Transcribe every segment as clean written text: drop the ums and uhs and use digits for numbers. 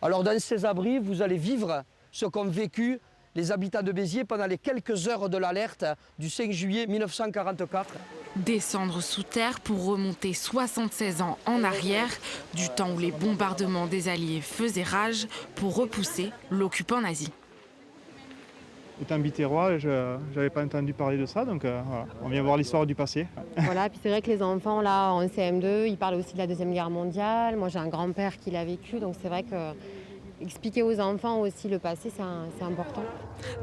Alors dans ces abris, vous allez vivre ce qu'ont vécu les habitants de Béziers pendant les quelques heures de l'alerte du 5 juillet 1944. Descendre sous terre pour remonter 76 ans en arrière, du temps où les bombardements des Alliés faisaient rage pour repousser l'occupant nazi. Étant biterrois, je n'avais pas entendu parler de ça, donc voilà, on vient voir l'histoire du passé. Voilà, puis c'est vrai que les enfants, là, en CM2, ils parlent aussi de la Deuxième Guerre mondiale. Moi, j'ai un grand-père qui l'a vécu, donc c'est vrai que expliquer aux enfants aussi le passé, c'est important.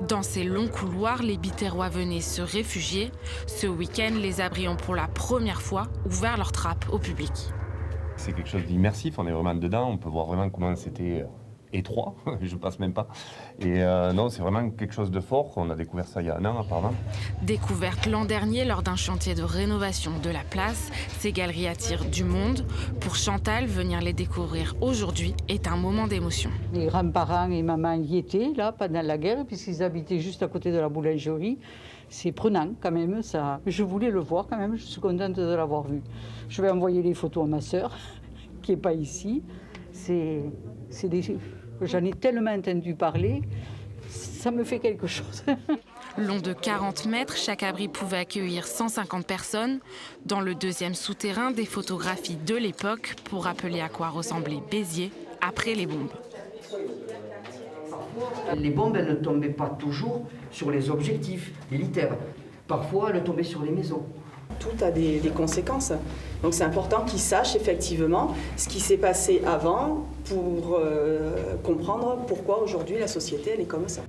Dans ces longs couloirs, les biterrois venaient se réfugier. Ce week-end, les abris ont pour la première fois ouvert leurs trappes au public. C'est quelque chose d'immersif, on est vraiment dedans, on peut voir vraiment comment c'était étroit, je passe même pas. Et non, c'est vraiment quelque chose de fort, on a découvert ça il y a un an apparemment. Découverte l'an dernier lors d'un chantier de rénovation de la place, ces galeries attirent du monde. Pour Chantal, venir les découvrir aujourd'hui est un moment d'émotion. Les grands-parents et maman y étaient là pendant la guerre, puisqu'ils habitaient juste à côté de la boulangerie. C'est prenant quand même, ça. Je voulais le voir quand même, je suis contente de l'avoir vu. Je vais envoyer les photos à ma sœur, qui n'est pas ici. J'en ai tellement entendu parler, ça me fait quelque chose. Long de 40 mètres, chaque abri pouvait accueillir 150 personnes. Dans le deuxième souterrain, des photographies de l'époque pour rappeler à quoi ressemblait Béziers après les bombes. Les bombes, elles ne tombaient pas toujours sur les objectifs militaires. Parfois, elles tombaient sur les maisons. Tout a des conséquences. Donc c'est important qu'ils sachent effectivement ce qui s'est passé avant pour comprendre pourquoi aujourd'hui la société elle est comme ça.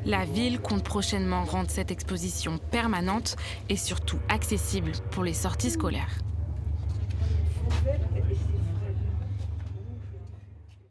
La ville compte prochainement rendre cette exposition permanente et surtout accessible pour les sorties scolaires.